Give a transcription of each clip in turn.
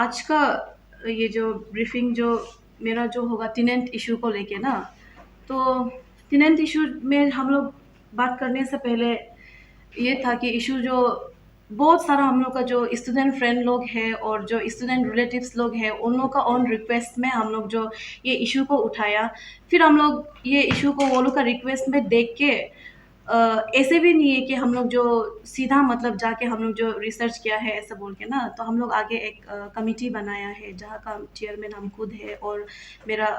आज का ये जो ब्रीफिंग जो मेरा जो होगा टेनेंट इशू को लेके ना, तो टेनेंट इशू में हम लोग बात करने से पहले ये था कि इशू जो बहुत सारा हम लोग का जो स्टूडेंट फ्रेंड लोग हैं और जो स्टूडेंट रिलेटिव्स लोग हैं उन लोग का ऑन रिक्वेस्ट में हम लोग जो ये इशू को उठाया। फिर हम लोग ये इशू को वो लोग का रिक्वेस्ट में देख के ऐसे भी नहीं है कि हम लोग जो सीधा मतलब जाके हम लोग जो रिसर्च किया है ऐसा बोल के ना, तो हम लोग आगे एक कमिटी बनाया है जहाँ का चेयरमैन हम खुद है और मेरा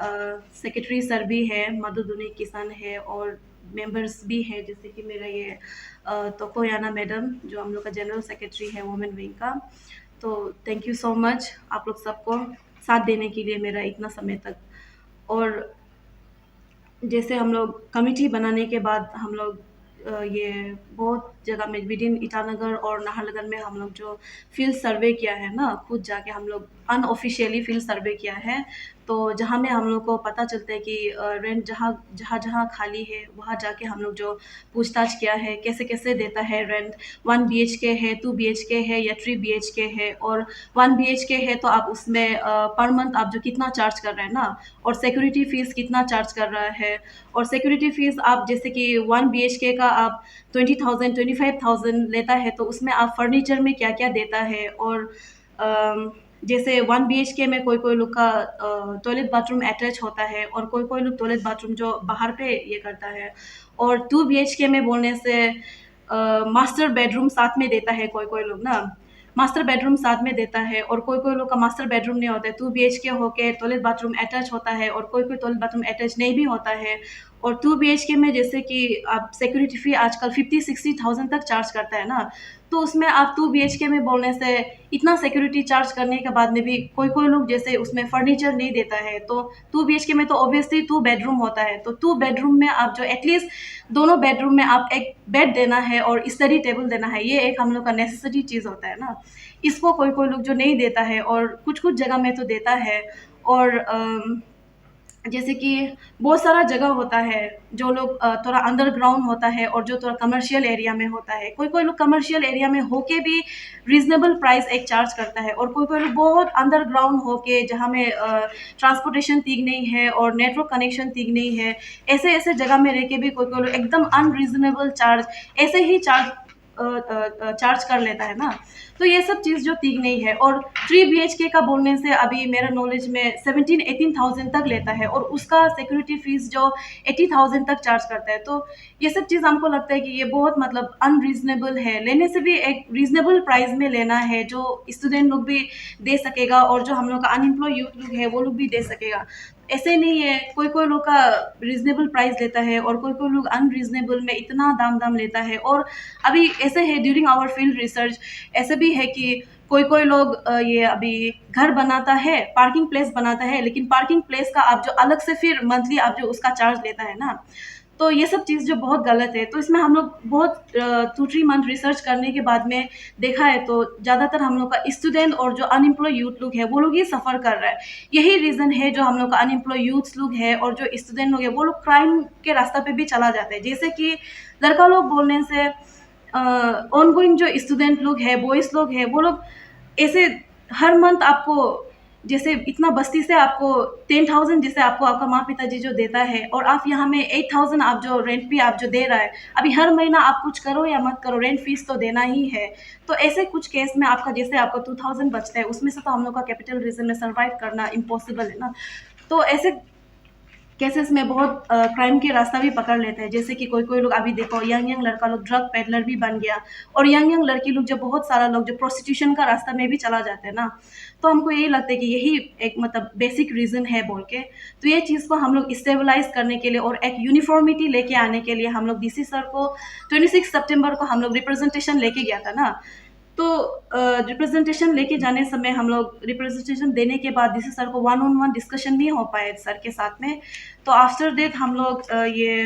सेक्रेटरी सर भी है, मधुदुनी किसान है और मेंबर्स भी है जैसे कि मेरा ये तोकोयाना मैडम जो हम लोग का जनरल सेक्रेटरी है वुमेन विंग का। तो थैंक यू सो मच आप लोग सबको साथ देने के लिए मेरा इतना समय तक। और जैसे हम लोग कमिटी बनाने के बाद हम लोग ये बहुत जगह में विद इन ईटानगर और नाहरलगुन में हम लोग जो फील्ड सर्वे किया है ना, खुद जाके हम लोग अनऑफिशियली फील्ड सर्वे किया है। तो जहाँ में हम लोग को पता चलता है कि रेंट जहाँ जहाँ जहाँ खाली है वहाँ जाके हम लोग जो पूछताछ किया है कैसे कैसे देता है रेंट। 1 BHK है, 2 BHK है या 3 BHK है। और 1 BHK है तो आप उसमें पर मंथ आप जो कितना चार्ज कर रहे हैं ना, और सिक्योरिटी फीस कितना चार्ज कर रहा है। और सिक्योरिटी फीस आप जैसे कि 1 BHK का आप 20,000 25,000 लेता है तो उसमें आप फर्नीचर में क्या क्या देता है। और जैसे 1 BHK में कोई कोई लोग का टॉयलेट बाथरूम अटैच होता है और कोई कोई लोग टॉयलेट बाथरूम जो बाहर पे ये करता है। और 2 BHK में बोलने से मास्टर बेडरूम साथ में देता है कोई कोई लोग ना, मास्टर बेडरूम साथ में देता है। और कोई कोई लोग का मास्टर बेडरूम नहीं होता है, 2 BHK होके टॉयलेट बाथरूम अटैच होता है और कोई कोई टॉयलेट बाथरूम अटैच नहीं भी होता है। और 2 BHK में जैसे कि आप सिक्योरिटी फी आजकल 50-60,000 तक चार्ज करता है ना, तो उसमें आप 2 BHK में बोलने से इतना सिक्योरिटी चार्ज करने के बाद में भी कोई कोई लोग जैसे उसमें फर्नीचर नहीं देता है। तो 2 BHK में तो ऑब्वियसली 2 बेडरूम होता है, तो 2 बेडरूम में आप जो एटलीस्ट दोनों बेडरूम में आप एक बेड देना है और स्टडी टेबल देना है, ये एक हम लोग का नेसेसिटी चीज़ होता है ना। इसको कोई कोई लोग जो नहीं देता है और कुछ कुछ जगह में तो देता है। और जैसे कि बहुत सारा जगह होता है जो लोग थोड़ा अंडरग्राउंड होता है और जो थोड़ा कमर्शियल एरिया में होता है। कोई कोई लोग कमर्शियल एरिया में होके भी रीजनेबल प्राइस एक चार्ज करता है और कोई कोई लोग बहुत अंडरग्राउंड होके जहाँ में ट्रांसपोर्टेशन ठीक नहीं है और नेटवर्क कनेक्शन ठीक नहीं है, ऐसे ऐसे जगह में रह के भी कोई कोई लोग एकदम अनरीजनेबल चार्ज ऐसे ही चार्ज कर लेता है ना। तो ये सब चीज़ जो ठीक नहीं है। और 3 BHK का बोलने से अभी मेरा नॉलेज में 17-18,000 तक लेता है और उसका सिक्योरिटी फीस जो 80,000 तक चार्ज करता है। तो ये सब चीज़ हमको लगता है कि ये बहुत मतलब अनरीजनेबल है। लेने से भी एक रीजनेबल प्राइस में लेना है जो स्टूडेंट लोग भी दे सकेगा और जो हम लोग का अनएम्प्लॉय यूथ लोग है वो लोग भी दे सकेगा। ऐसे नहीं है, कोई कोई लोग का रीजनेबल प्राइस लेता है और कोई कोई लोग अनरीजनेबल में इतना दाम लेता है। और अभी ऐसे है ड्यूरिंग आवर फील्ड रिसर्च ऐसे भी है कि कोई कोई लोग ये अभी घर बनाता है, पार्किंग प्लेस बनाता है, लेकिन पार्किंग प्लेस का आप जो अलग से फिर मंथली आप जो उसका चार्ज लेता है ना, तो ये सब चीज़ जो बहुत गलत है। तो इसमें हम लोग बहुत 2-3 मंथ रिसर्च करने के बाद में देखा है तो ज़्यादातर हम लोग का स्टूडेंट और जो अनएम्प्लॉय यूथ लोग है वो लोग ही सफ़र कर रहा है। यही रीज़न है जो हम लोग का अनएम्प्लॉय यूथ्स लोग है और जो स्टूडेंट लोग है वो लोग क्राइम के रास्ता पे भी चला जाता है। जैसे कि लड़का लोग बोलने से ऑनगोइंग जो स्टूडेंट लोग है, बॉयज़ लोग है, वो लोग ऐसे हर मंथ आपको जैसे इतना बस्ती से आपको 10,000 जैसे आपको आपका माँ पिताजी जो देता है और आप यहाँ में 8,000 आप जो रेंट भी आप जो दे रहा है, अभी हर महीना आप कुछ करो या मत करो रेंट फीस तो देना ही है। तो ऐसे कुछ केस में आपका जैसे आपका 2,000 बचता है उसमें से तो हम लोग का कैपिटल रीजन में सर्वाइव करना इम्पॉसिबल है ना। तो ऐसे केसेस में बहुत क्राइम के रास्ता भी पकड़ लेते हैं। जैसे कि कोई कोई लोग अभी देखो यंग यंग लड़का लोग ड्रग पेडलर भी बन गया और यंग यंग लड़की लोग जो बहुत सारा लोग जो प्रोस्टिट्यूशन का रास्ता में भी चला जाते हैं ना। तो हमको यही लगता है कि यही एक मतलब बेसिक रीज़न है बोल के। तो ये चीज़ को हम लोग स्टेबलाइज करने के लिए और एक यूनिफॉर्मिटी लेके आने के लिए हम लोग डीसी सर को 26 सितंबर को हम लोग रिप्रेजेंटेशन लेके गया था ना। तो रिप्रेजेंटेशन लेके जाने समय हम लोग रिप्रेजेंटेशन देने के बाद डीसी सर को 1-on-1 डिस्कशन नहीं हो पाए सर के साथ में। तो आफ्टर दैट हम लोग ये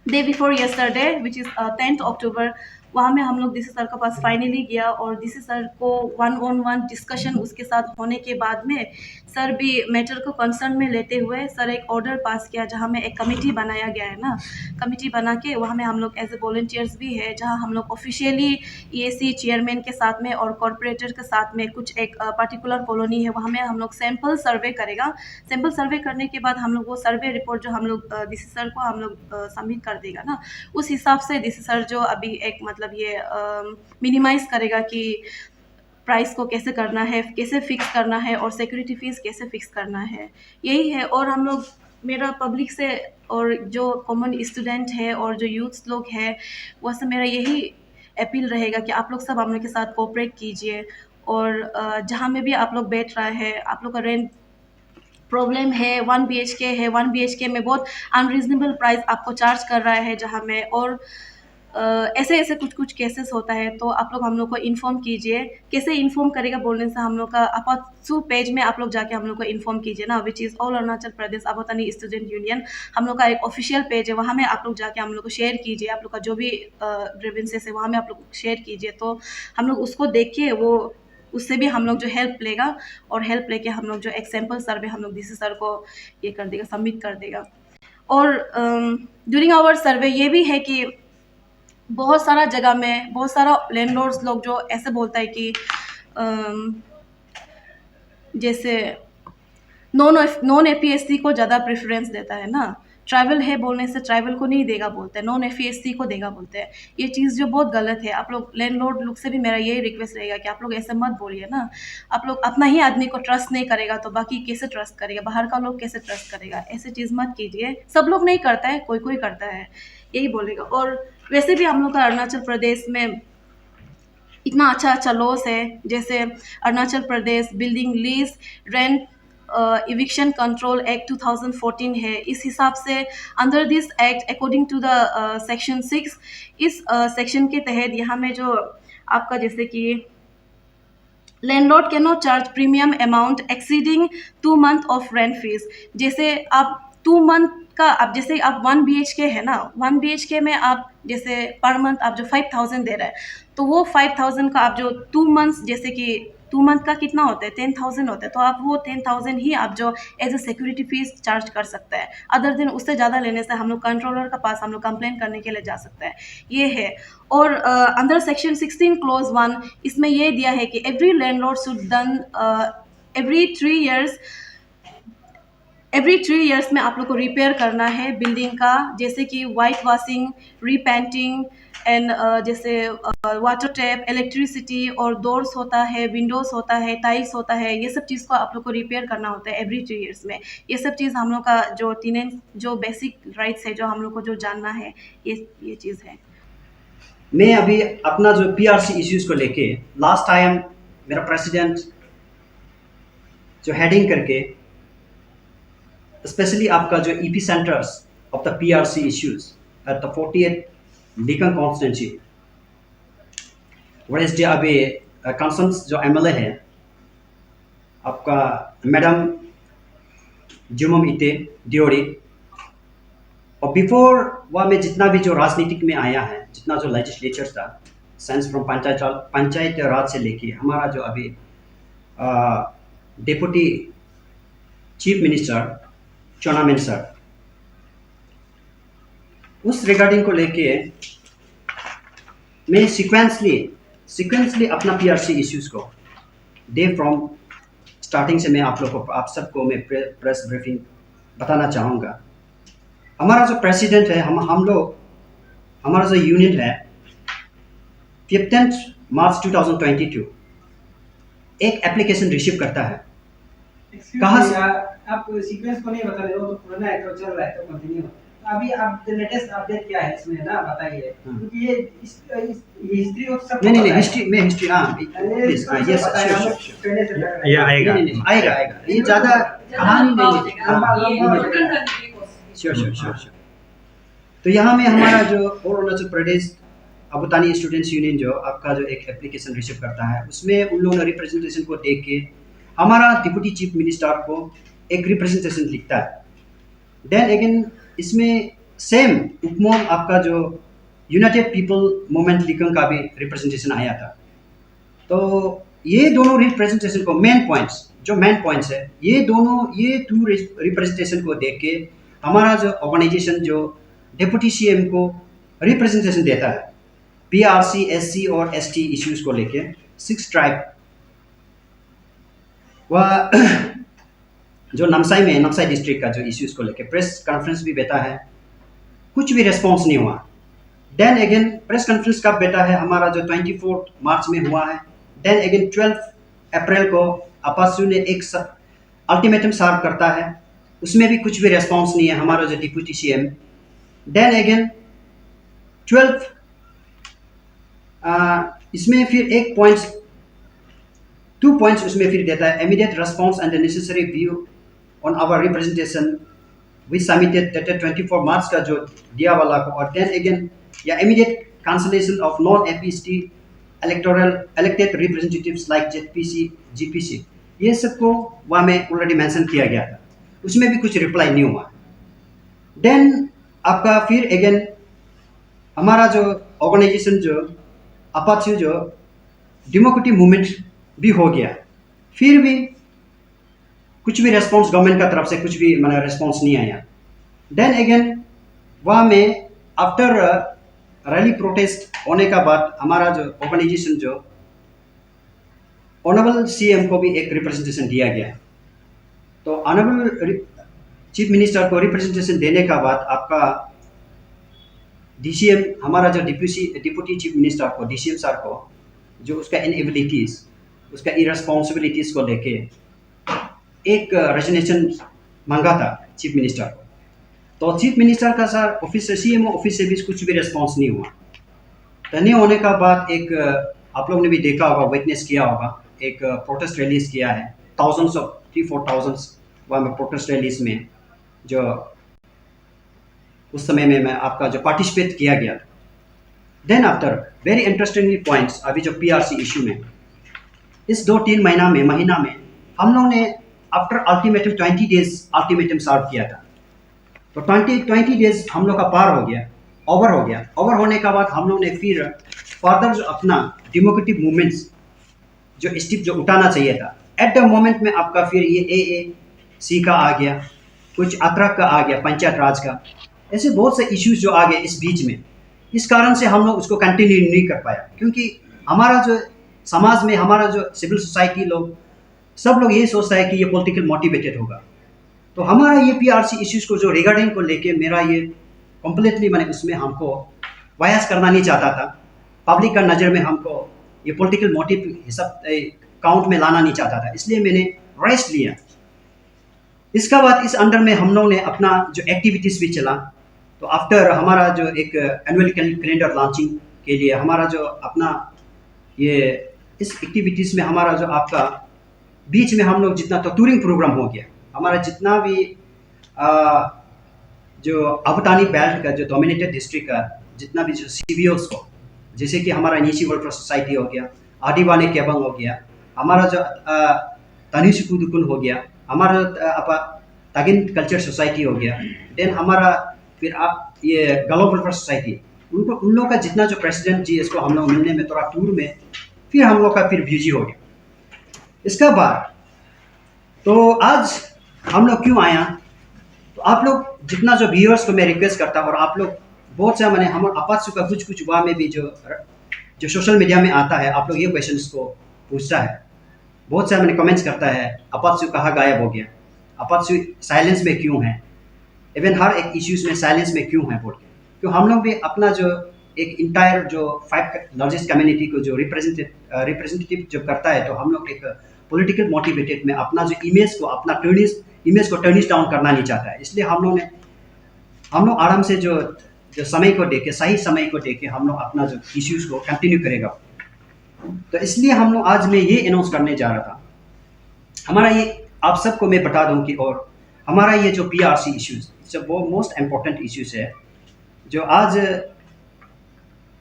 day before yesterday which is 10th अक्टूबर वहाँ में हम लोग डीसी सर के पास फाइनली गया और डीसी सर को 1-on-1 डिस्कशन उसके साथ होने के बाद में सर भी मैटर को कंसर्न में लेते हुए सर एक ऑर्डर पास किया, जहाँ में एक कमेटी बनाया गया है ना, कमेटी बना के वहाँ में हम लोग एज ए वॉलंटियर्स भी है, जहाँ हम लोग ऑफिशियली ईएसी चेयरमैन के साथ में और कॉर्पोरेटर के साथ में कुछ एक पर्टिकुलर कॉलोनी है वहाँ में हम लोग सैंपल सर्वे करेगा। सैंपल सर्वे करने के बाद हम लोग वो सर्वे रिपोर्ट जो हम लोग डीसी सर को हम लोग सबमिट कर देगा ना, उस हिसाब से डीसी सर जो अभी एक मतलब ये मिनिमाइज करेगा कि प्राइस को कैसे करना है, कैसे फिक्स करना है और सिक्योरिटी फीस कैसे फिक्स करना है, यही है। और हम लोग मेरा पब्लिक से और जो कॉमन स्टूडेंट है और जो यूथ्स लोग हैं वो सब मेरा यही अपील रहेगा कि आप लोग सब हम लोग के साथ कोऑपरेट कीजिए और जहाँ में भी आप लोग बैठ रहा है, आप लोग का रेंट प्रॉब्लम है, 1 BHK है, 1 BHK में बहुत अनरीजनेबल प्राइस आपको चार्ज कर रहा है जहाँ में, और ऐसे ऐसे कुछ कुछ केसेस होता है, तो आप लोग हम लोग को इन्फॉर्म कीजिए। कैसे इन्फॉर्म करेगा बोलने से हम लोग का अपात्सु पेज में आप लोग जाके हम लोग को इन्फॉर्म कीजिए ना, which is all Arunachal Pradesh Abotani student union. हम लोग का एक ऑफिशियल पेज है, वहाँ में आप लोग जाके हम लोग को शेयर कीजिए, आप लोग का जो भी ग्रीवेंसेस है वहाँ में आप लोग शेयर कीजिए, तो हम लोग उसको देख के वो उससे भी हम लोग जो हेल्प लेगा और हेल्प लेके हम लोग जो एक सैम्पल सर्वे हम लोग डीसी सर को ये कर देगा, सबमिट कर देगा। और ड्यूरिंग आवर सर्वे ये भी है कि बहुत सारा जगह में बहुत सारा लैंडलॉर्ड्स लोग जो ऐसे बोलता है कि जैसे नॉन एपीएससी को ज़्यादा प्रेफरेंस देता है ना, ट्राइबल है बोलने से ट्राइबल को नहीं देगा बोलते हैं, नॉन एपीएससी को देगा बोलते हैं। ये चीज़ जो बहुत गलत है। आप लोग लैंडलॉर्ड लोग से भी मेरा यही रिक्वेस्ट रहेगा कि आप लोग ऐसे मत बोलिए ना। आप लोग अपना ही आदमी को ट्रस्ट नहीं करेगा तो बाकी कैसे ट्रस्ट करेगा, बाहर का लोग कैसे ट्रस्ट करेगा, ऐसे चीज़ मत कीजिए। सब लोग नहीं करता है, कोई कोई करता है, यही बोलेगा। और वैसे भी हम लोग का अरुणाचल प्रदेश में इतना अच्छा अच्छा लॉस है, जैसे Arunachal Pradesh building lease rent eviction control act 2014 है। इस हिसाब से under this act according to the section 6, इस सेक्शन के तहत यहाँ में जो आपका जैसे कि landlord can not charge premium amount exceeding 2 month of rent fees. जैसे आप 2 month का, आप जैसे आप 1 BHK है ना, 1 BHK में आप जैसे पर मंथ आप जो 5,000 दे रहे हैं, तो वो 5,000 का आप जो 2 months जैसे कि 2 month का कितना होता है 10,000 होता है, तो आप वो 10,000 ही आप जो as a security fee charge कर सकते हैं। अदर दिन उससे ज़्यादा लेने से हम लोग कंट्रोलर के पास हम लोग कंप्लेन करने के लिए जा सकते हैं, ये है। और अंडर सेक्शन 16 क्लॉज 1 इसमें ये दिया है कि every landlord should done every 3 years में आप लोग को रिपेयर करना है बिल्डिंग का, जैसे कि वाइट वॉशिंग, रीपेंटिंग एंड जैसे वाटर टैप, इलेक्ट्रिसिटी और डोर्स होता है, विंडोज़ होता है, टाइल्स होता है, ये सब चीज़ को आप लोग को रिपेयर करना होता है एवरी 3 years में। ये सब चीज़ हम लोग का जो टेनेंट जो बेसिक राइट्स है जो हम लोग को जो जानना है, ये चीज़ है। मैं अभी अपना जो पीआरसी इश्यूज को लेके लास्ट टाइम मेरा प्रेसिडेंट जो हेडिंग करके स्पेशली आपका जो EP centres of the PRC issues at the 48 लीकन कॉन्स्टिट्यूंसी वरेस डे अभी कंसर्न जो एमएलए है आपका मैडम जुमम इते दियोरी, और बिफोर वह में जितना भी जो राजनीतिक में आया है, जितना जो लेजिस्लेचर था सेंस फ्रॉम पंचायत राज से लेके हमारा जो अभी डिप्टी चीफ मिनिस्टर चोनामेन सर, उस रिगार्डिंग को लेके मैं सीक्वेंसली अपना पीआरसी इश्यूज को डे फ्रॉम स्टार्टिंग से मैं आप लोग को आप सबको मैं प्रेस ब्रीफिंग बताना चाहूँगा। हमारा जो प्रेसिडेंट है, हम लोग हमारा जो यूनियन है 15 मार्च 2022 एक एप्लीकेशन रिसीव करता है। कहाँ से आप सीक्वेंस को नहीं बता रहे हो, तो पुराना है तो चल रहा है तो कंटिन्यू। अभी आप लेटेस्ट अपडेट क्या है इसमें ना बताइए, क्योंकि ये हिस्ट्री ऑफ सब नहीं हिस्ट्री में हिस्ट्री प्लीज यस ये आएगा ये ज़्यादा कहानी नहीं। श्योर। तो यहाँ में हमारा जो अरुणाचल प्रदेश अबोतानी स्टूडेंट्स यूनियन जो आपका जो एक एप्लीकेशन रिसीव करता है, उसमें उन लोगों ने रिप्रेजेंटेशन को देख के हमारा डिप्टी चीफ मिनिस्टर को एक रिप्रेजेंटेशन लिखता है। देन अगेन इसमें सेम उपमोन आपका जो यूनाइटेड पीपल मूवमेंट लिकन का भी रिप्रेजेंटेशन आया था। तो ये दोनों रिप्रेजेंटेशन को मेन पॉइंट्स है, ये टू रिप्रेजेंटेशन को देख के हमारा जो ऑर्गेनाइजेशन जो डिप्टी सीएम को रिप्रेजेंटेशन देता है पीआरसी, एससी और एसटी इश्यूज को लेके 6 ट्राइब वह जो नमसाई डिस्ट्रिक्ट का जो इश्यूज को लेके प्रेस कॉन्फ्रेंस भी बैठा है, कुछ भी रेस्पॉन्स नहीं हुआ। देन अगेन प्रेस कॉन्फ्रेंस कब बैठा है, हमारा जो 24 मार्च में हुआ है। देन अगेन 12 अप्रैल को अपासू ने एक अल्टीमेटम सर्व करता है, उसमें भी कुछ भी रेस्पॉन्स नहीं है हमारा जो डिप्टी सीएम। देन अगेन 12 इसमें फिर 2 पॉइंट्स उसमें फिर देता है, immediate response and the necessary view on our representation we submitted dated 24 March का जो दिया वाला को। और देन अगेन या immediate cancellation of non APST elected representatives like JPC, GPC, ये सबको वहाँ में ऑलरेडी मेंशन किया गया था, उसमें भी कुछ रिप्लाई नहीं हुआ। देन आपका फिर अगेन हमारा जो ऑर्गेनाइजेशन जो अपाचू जो डेमोक्रेटिक मूवमेंट भी हो गया, फिर भी कुछ भी रेस्पॉन्स गवर्नमेंट का तरफ से कुछ भी रेस्पॉन्स नहीं आया। देन अगेन वहाँ में आफ्टर रैली प्रोटेस्ट होने का बाद हमारा जो ऑर्गेनाइजेशन जो ऑनरेबल सीएम को भी एक रिप्रेजेंटेशन दिया गया। तो ऑनरेबल चीफ मिनिस्टर को रिप्रेजेंटेशन देने का बाद आपका डीसीएम हमारा जो डिप्टी चीफ मिनिस्टर को डीसीएम सर को जो उसका इनएबिलिटीज, उसका इरेस्पॉन्सिबिलिटीज को लेके एक रेजिग्नेशन मांगा था चीफ मिनिस्टर को। तो चीफ मिनिस्टर का सर ऑफिस से सीएमओ ऑफिस से भी कुछ भी रिस्पॉन्स नहीं हुआ। तो नहीं होने का बाद एक आप लोग ने भी देखा होगा, विटनेस किया होगा, एक प्रोटेस्ट रैलीज किया है, 3,000-4,000 वहाँ में प्रोटेस्ट रैलीज में जो उस समय में मैं आपका जो पार्टिसिपेट किया गया। Then after very interesting points अभी जो पीआरसी इशू में इस 2-3 महीना में हम लोग ने आफ्टर अल्टीमेटम 20 डेज अल्टीमेटम सर्व किया था। तो 20 डेज हम लोग का पार हो गया, ओवर हो गया। ओवर होने का बाद हम लोग ने फिर फर्दर जो अपना डेमोक्रेटिक मूवमेंट्स जो स्टेप जो उठाना चाहिए था, एट द मोमेंट में आपका फिर ये एएसी का आ गया, कुछ अतरक का आ गया, पंचायत राज का, ऐसे बहुत से इश्यूज जो आ गए इस बीच में। इस कारण से हम लोग उसको कंटिन्यू नहीं कर पाया, क्योंकि हमारा जो समाज में हमारा जो सिविल सोसाइटी लोग सब लोग ये सोचता है कि ये पॉलिटिकल मोटिवेटेड होगा। तो हमारा ये पीआरसी इश्यूज को जो रिगार्डिंग को लेके मेरा ये कम्प्लीटली उसमें हमको वायस करना नहीं चाहता था, पब्लिक का नज़र में हमको ये पॉलिटिकल मोटिव हिसाब काउंट में लाना नहीं चाहता था, इसलिए मैंने रेस्ट लिया। इसका बाद इस अंडर में हम लोग ने अपना जो एक्टिविटीज़ भी चला। तो आफ्टर हमारा जो एक एनुअल कैलेंडर लॉन्चिंग के लिए हमारा जो अपना ये इस एक्टिविटीज़ में हमारा जो आपका बीच में हम लोग जितना तो टूरिंग प्रोग्राम हो गया, हमारा जितना भी जो अवतानी बेल्ट का जो डोमिनेटेड डिस्ट्रिक्ट का जितना भी जो सीबीओस को, जैसे कि हमारा नीची वेलफेयर सोसाइटी हो गया, आदिवानी केबंग हो गया, हमारा जो तनिशकुदुकुन हो गया, हमारा तागिन कल्चर सोसाइटी हो गया, देन हमारा फिर आप ये गलो वेलफेयर सोसाइटी, उन लोग का जितना जो प्रेसिडेंट जी इसको हम लोग मिलने में थोड़ा टूर में फिर हम लोग का फिर बिजी हो गया। इसका बाद तो आज हम लोग क्यों आया, तो आप लोग जितना जो व्यूअर्स को मैं रिक्वेस्ट करता हूँ, और आप लोग बहुत सा हम अपाचू का कुछ वहाँ में भी जो सोशल मीडिया में आता है, आप लोग ये क्वेश्चन को पूछता है, बहुत सा कमेंट्स करता है अपाचू कहाँ गायब हो गया, अपाचू साइलेंस में क्यों है, इवन हर एक इश्यूज में साइलेंस में क्यों है बोल के। क्यों हम लोग भी अपना जो एक इंटायर जो 5 लार्जेस्ट कम्युनिटी को जो रिप्रेजेंटेटिव जो करता है, तो हम लोग एक पॉलिटिकल मोटिवेटेड में अपना जो इमेज को टर्निश डाउन करना नहीं चाहता है। इसलिए हम लोग आराम से जो समय को देके, सही समय को देके हम लोग अपना जो इश्यूज को कंटिन्यू करेगा। तो इसलिए हम लोग आज मैं ये अनाउंस करने जा रहा था, हमारा ये आप सबको मैं बता दूं कि और हमारा ये जो पीआरसी इश्यूज जो वो मोस्ट इम्पोर्टेंट इश्यूज है, जो आज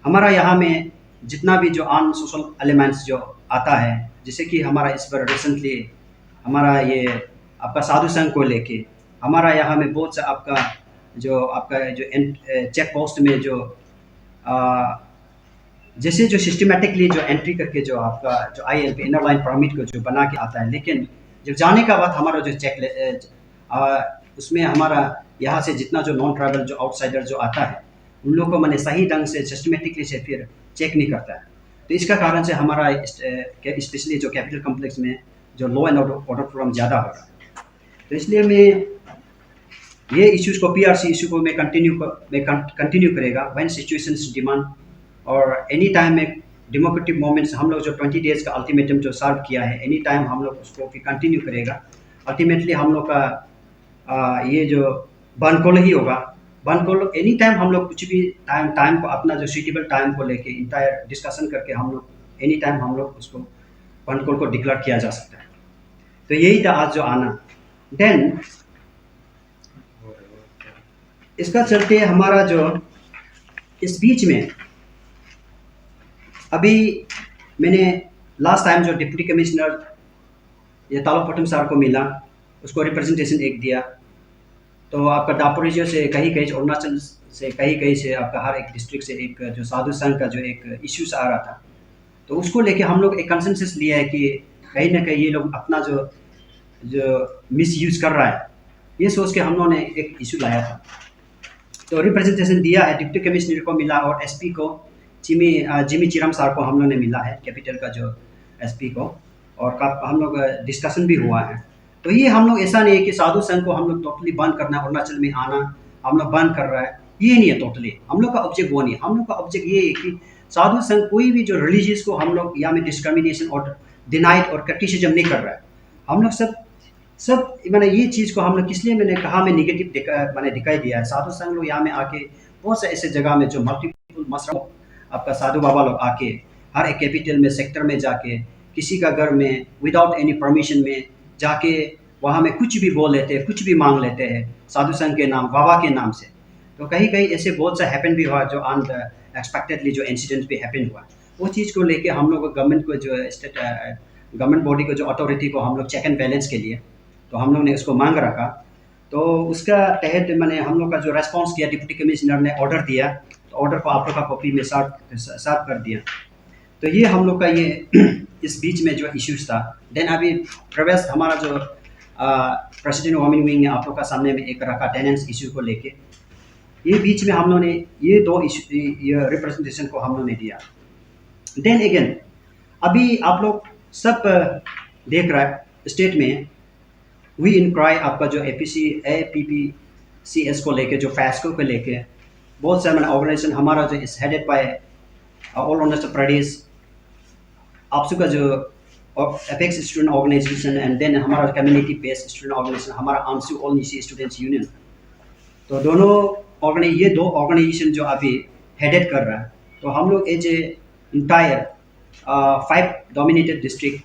हमारा यहाँ में जितना भी जो अन सोशल एलिमेंट्स जो आता है, जैसे कि हमारा इस पर रिसेंटली हमारा ये आपका साधु संघ को लेके हमारा यहाँ में बहुत सा आपका जो चेक पोस्ट में जो जैसे जो सिस्टमेटिकली जो एंट्री करके जो आपका जो ILP इनर लाइन परमिट को जो बना के आता है, लेकिन जब जाने का बाद हमारा जो उसमें हमारा यहाँ से जितना जो नॉन ट्रैवल जो आउटसाइडर जो आता है उन लोगों को मैंने सही ढंग से सिस्टमेटिकली से फिर चेक नहीं करता है। तो इसका कारण से हमारा स्पेशली जो कैपिटल कॉम्प्लेक्स में जो लॉ एंड ऑर्डर प्रॉब्लम ज़्यादा हो रहा है। तो इसलिए मैं ये इश्यूज को PRC इशू को मैं कंटिन्यू करेगा व्हेन सिचुएशंस डिमांड और एनी टाइम में डेमोक्रेटिक मोमेंट्स हम लोग जो 20 डेज का अल्टीमेटम जो सर्व किया है एनी टाइम हम लोग उसको फिर कंटिन्यू करेगा। अल्टीमेटली हम लोग का ये जो बंद ही होगा। बंद एनी टाइम हम लोग कुछ भी टाइम को अपना जो सूटेबल टाइम को लेके इंटायर डिस्कशन करके हम लोग एनी टाइम हम लोग उसको बंद को डिक्लेयर किया जा सकता है। तो यही था आज जो आना। देन इसका चलते हमारा जो इस बीच में अभी मैंने लास्ट टाइम जो डिप्टी कमिश्नर ये तालुकपट्टम सर को मिला उसको रिप्रेजेंटेशन एक दिया। तो आपका दापोरिजो से कहीं कहीं अरुणाचल से कहीं से आपका हर एक डिस्ट्रिक्ट से एक जो साधु संघ का जो एक इश्यूज आ रहा था, तो उसको लेके हम लोग एक कंसेंसस लिया है कि कहीं ना कहीं ये लोग अपना जो मिस यूज़ कर रहा है, ये सोच के हम लोगों ने एक इशू लाया था। तो रिप्रेजेंटेशन दिया है, डिप्टी कमिश्नर को मिला और SP को जिमी चिरम सर को हम लोग ने मिला है, कैपिटल का जो SP को, और हम लोग डिस्कशन भी हुआ है। तो ये हम लोग ऐसा नहीं है कि साधु संघ को हम लोग टोटली बंद करना है, अरुणाचल में आना हम लोग बंद कर रहा है, ये नहीं है टोटली। हम लोग का ऑब्जेक्ट वो नहीं है। हम लोग का ऑब्जेक्ट ये है कि साधु संघ कोई भी जो रिलीजियस को हम लोग यहाँ में डिस्क्रिमिनेशन और डिनाइड और क्रिटिसिज्म नहीं कर रहा है। हम लोग सब मैंने ये चीज़ को हम लोग किस लिए मैंने कहा मैं निगेटिव मैंने दिखाई दिया है। साधु संघ लोग यहाँ में आके बहुत से ऐसे जगह में जो मल्टीपल मसला आपका साधु बाबा लोग आके हर एक कैपिटल में सेक्टर में जाके किसी का घर में विदाउट एनी परमिशन में जाके वहाँ में कुछ भी बोल लेते हैं, कुछ भी मांग लेते हैं साधु संघ के नाम बाबा के नाम से। तो कहीं कहीं ऐसे बहुत सा हैपन भी हुआ जो अनएक्सपेक्टेडली जो इंसिडेंट भी हैपन हुआ। वो चीज़ को लेके हम लोग गवर्नमेंट को जो स्टेट गवर्नमेंट बॉडी को जो अथॉरिटी को हम लोग चेक एंड बैलेंस के लिए तो हम लोग ने उसको मांग रखा। तो उसका तहत मैंने हम लोग का जो रेस्पॉन्स किया, डिप्टी कमिश्नर ने ऑर्डर दिया, तो ऑर्डर को आप लोग का कॉपी में सर्व कर दिया। तो ये हम लोग का ये इस बीच में जो इश्यूज था। देन अभी प्रवेश हमारा जो प्रेसिडेंट वोमेन विंग ने आप लोग का सामने में एक रखा टेनेंस इशू को लेके, ये बीच में हम लोग ने ये दो इशू ये रिप्रेजेंटेशन को हम लोग ने दिया। देन अगेन अभी आप लोग सब देख रहा है स्टेट में वी इनक्राई आपका जो APPCS को लेके जो फैस्को को लेके बहुत सारे ऑर्गेनाइजेशन हमारा जो is headed by all Arunachal Pradesh AAPSU का जो apex student organisation and then हमारा कम्युनिटी बेस्ड स्टूडेंट ऑर्गेनाइजेशन हमारा आमसू ऑल नीसी स्टूडेंट्स यूनियन। तो दोनों ये दो ऑर्गेनाइजेशन जो अभी हेडेड कर रहा है। तो हम लोग as a entire 5 dominated district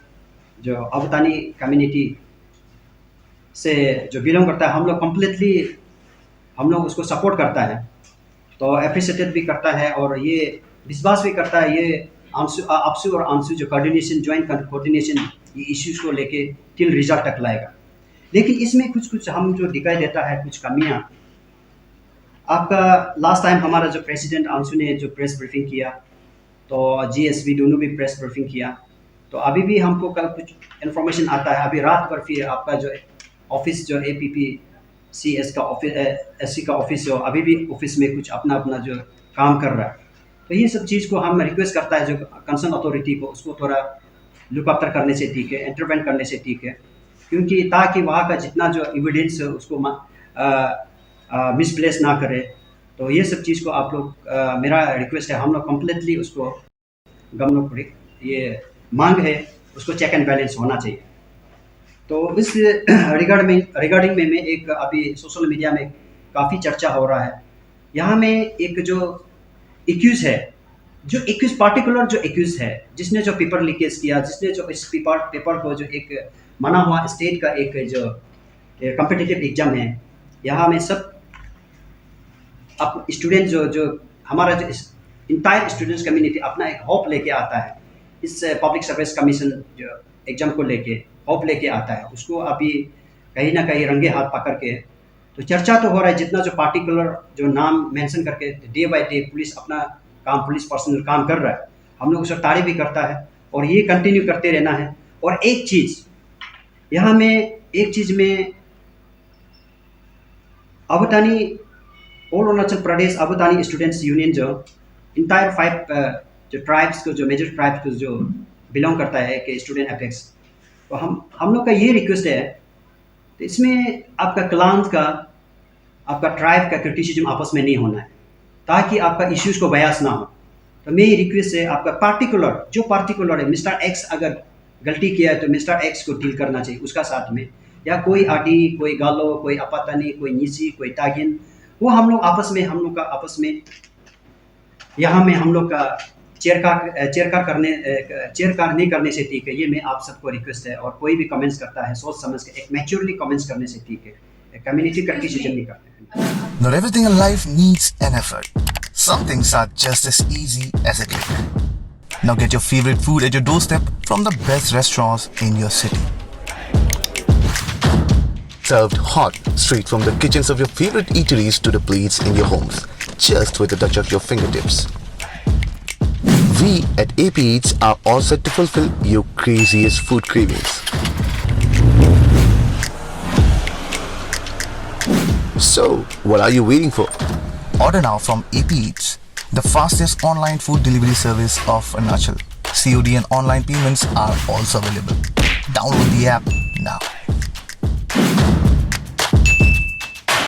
जो अवतानी कम्युनिटी से जो बिलोंग करता है, हम लोग कम्प्लीटली हम लोग उसको सपोर्ट करता है, तो अप्रिशिएटेड भी करता है और ये विश्वास भी करता है ये आपसू और आंसू जो कोऑर्डिनेशन ज्वाइंट कोऑर्डिनेशन ये इश्यूज को लेके टिल रिजल्ट तक लाएगा। लेकिन इसमें कुछ हम जो दिखाई देता है कुछ कमियां। आपका लास्ट टाइम हमारा जो प्रेसिडेंट आंसू ने जो प्रेस ब्रीफिंग किया, तो GSV दोनों भी प्रेस ब्रीफिंग किया, तो अभी भी हमको कल कुछ इन्फॉर्मेशन आता है। अभी रात पर फिर आपका जो ऑफिस जो APPCS का ऑफिस SC का ऑफिस जो अभी भी ऑफिस में कुछ अपना जो काम कर रहा है। तो ये सब चीज़ को हम रिक्वेस्ट करता है जो कंसर्न अथॉरिटी को उसको थोड़ा लुक आफ्टर करने से ठीक है, इंटरवेंट करने से ठीक है, क्योंकि ताकि वहाँ का जितना जो एविडेंस है उसको मिसप्लेस ना करे। तो ये सब चीज़ को आप लोग मेरा रिक्वेस्ट है, हम लोग कम्प्लीटली उसको गवर्नमेंट को ये मांग है उसको चेक एंड बैलेंस होना चाहिए। तो इस रिगार्डिंग में मैं एक अभी सोशल मीडिया में काफ़ी चर्चा हो रहा है। यहाँ में एक जो एक्यूज है, जो एक्यूज पार्टिकुलर जो एक्यूज है जिसने जो पेपर लीकेज किया, जिसने जो इस पेपर को जो एक माना हुआ स्टेट का एक जो कॉम्पिटिटिव एग्जाम है, यहाँ में सब अब स्टूडेंट जो हमारा जो इंटायर स्टूडेंट्स कम्युनिटी अपना एक होप लेके आता है इस पब्लिक सर्विस कमीशन जो एग्जाम को लेके होप लेके आता है, उसको अभी कहीं ना कहीं रंगे हाथ पकड़ के तो चर्चा तो हो रहा है। जितना जो पार्टिकुलर जो नाम मेंशन करके डे बाय डे पुलिस अपना काम पुलिस पर्सनल काम कर रहा है, हम लोग उसका तारीफ भी करता है और ये कंटिन्यू करते रहना है। और एक चीज़ यहाँ में अबुतानी ऑल अरुणाचल प्रदेश अबुतानी स्टूडेंट्स यूनियन जो इंटायर 5 जो ट्राइब्स को, जो मेजर ट्राइब्स को जो बिलोंग करता है कि स्टूडेंट अपेक्स, तो हम लोग का ये रिक्वेस्ट है, तो इसमें आपका क्लान का, आपका ट्राइब का क्रिटिसिज्म आपस में नहीं होना है, ताकि आपका इश्यूज़ को बयास ना हो। तो मेरी रिक्वेस्ट है, आपका पार्टिकुलर है, मिस्टर एक्स अगर गलती किया है तो मिस्टर एक्स को डील करना चाहिए उसका साथ में, या कोई आटी, कोई गालो, कोई अपातनी, कोई नीसी, कोई तागिन, वो हम लोग आपस में यहाँ में हम लोग का चेयरकार नहीं करने से ठीक है। ये मैं आप सबको रिक्वेस्ट है, और कोई भी कमेंट्स करता है सोच समझ के, एक मैच्योरली कमेंट्स करने से ठीक है, कम्युनिटी का डिसीजन नहीं करते हैं। Not everything in life needs an effort. Some things are just as easy as a click. Now get your favorite food at your doorstep from the best restaurants in your city. Served hot, straight from the kitchens of your favorite eateries to the plates in your homes, just with a touch of your fingertips. We at AP Eats are all set to fulfill your craziest food cravings. So, what are you waiting for? Order now from AP Eats, the fastest online food delivery service of Arunachal. COD and online payments are also available. Download the app now.